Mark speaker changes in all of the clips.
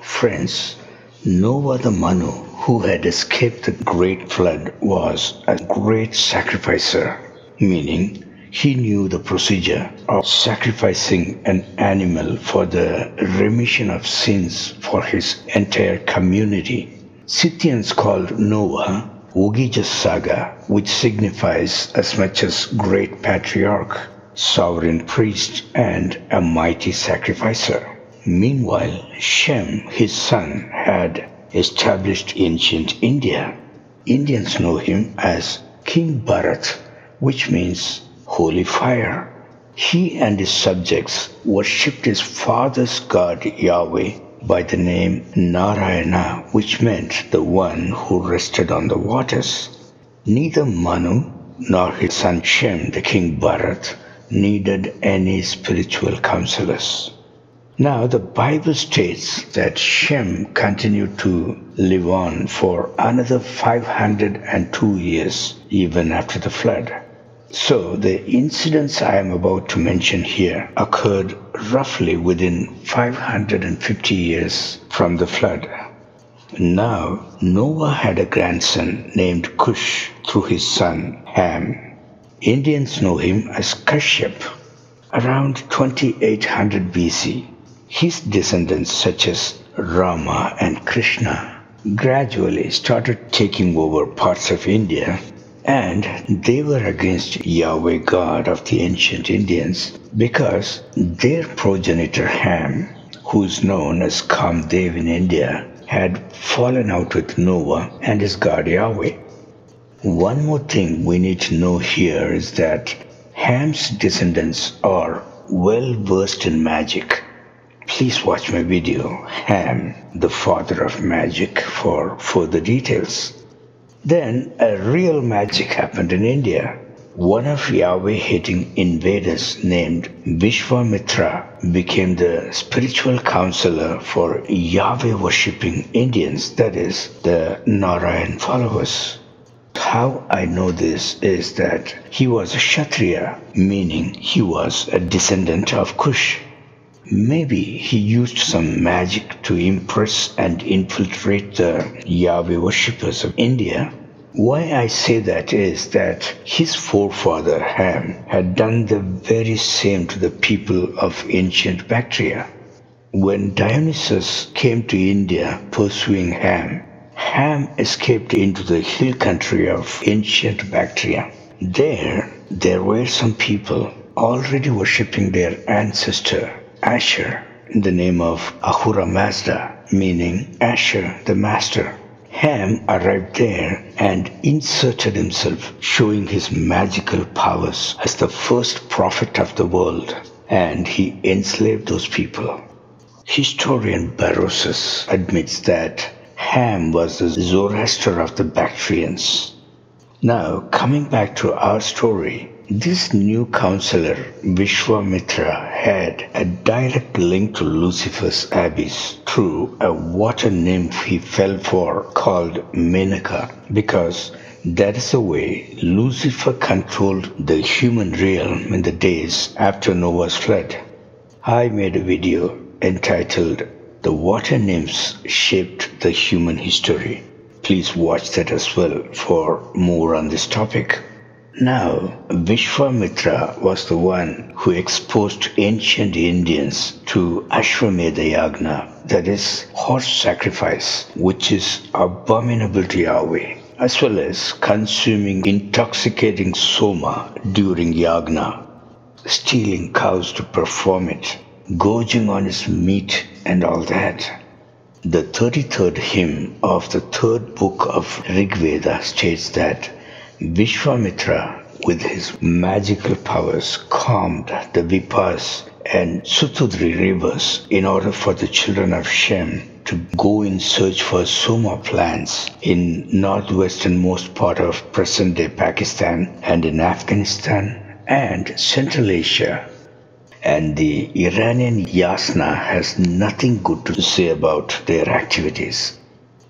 Speaker 1: Friends, Noah the Manu, who had escaped the great flood, was a great sacrificer, meaning he knew the procedure of sacrificing an animal for the remission of sins for his entire community. Scythians called Noah Ogija Saga, which signifies as much as great patriarch, sovereign priest, and a mighty sacrificer. Meanwhile, Shem, his son, had established ancient India. Indians know him as King Bharat, which means holy fire. He and his subjects worshipped his father's god Yahweh by the name Narayana, which meant the one who rested on the waters. Neither Manu nor his son Shem, the king Bharat, needed any spiritual counselors. Now the Bible states that Shem continued to live on for another 502 years even after the flood. So the incidents I am about to mention here occurred roughly within 550 years from the flood. Now Noah had a grandson named Cush through his son Ham. Indians know him as Kashyap. Around 2800 BC, his descendants such as Rama and Krishna gradually started taking over parts of India, and they were against Yahweh God of the ancient Indians because their progenitor Ham, who is known as Kamdev in India, had fallen out with Noah and his god Yahweh. One more thing we need to know here is that Ham's descendants are well versed in magic. Please watch my video, Ham, the father of magic, for further details. Then a real magic happened in India. One of Yahweh-hating invaders named Vishwamitra became the spiritual counselor for Yahweh-worshipping Indians, that is, the Narayan followers. How I know this is that he was a Kshatriya, meaning he was a descendant of Kush. Maybe he used some magic to impress and infiltrate the Yahweh worshippers of India. Why I say that is that his forefather Ham had done the very same to the people of ancient Bactria. When Dionysus came to India pursuing Ham, Ham escaped into the hill country of ancient Bactria. There were some people already worshipping their ancestor Asher in the name of Ahura Mazda, meaning Asher the master. Ham arrived there and inserted himself, showing his magical powers as the first prophet of the world, and he enslaved those people. Historian Berosus admits that Ham was the Zoroaster of the Bactrians. Now, coming back to our story, this new counselor, Vishwamitra, had a direct link to Lucifer's abyss through a water nymph he fell for called Menaka, because that is the way Lucifer controlled the human realm in the days after Noah's flood. I made a video entitled "The Water Nymphs Shaped the Human History." Please watch that as well for more on this topic. Now, Vishwamitra was the one who exposed ancient Indians to Ashwamedha Yagna, that is, horse sacrifice, which is abominable to Yahweh, as well as consuming intoxicating soma during Yagna, stealing cows to perform it, gorging on its meat and all that. The 33rd hymn of the 3rd book of Rig Veda states that Vishwamitra, with his magical powers, calmed the Vipas and Sutudri rivers in order for the children of Shem to go in search for soma plants in northwesternmost part of present-day Pakistan and in Afghanistan and Central Asia. And the Iranian Yasna has nothing good to say about their activities.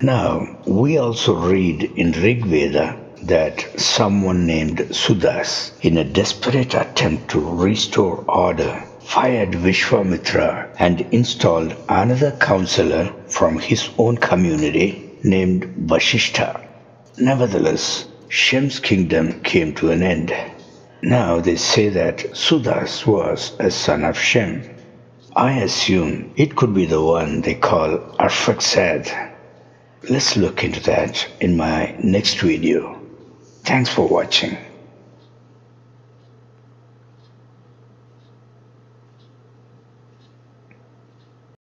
Speaker 1: Now, we also read in Rig Veda that someone named Sudas, in a desperate attempt to restore order, fired Vishwamitra and installed another counselor from his own community named Vashishta. Nevertheless, Shem's kingdom came to an end. Now they say that Sudas was a son of Shem. I assume it could be the one they call Arphaxad. Let's look into that in my next video. Thanks for watching.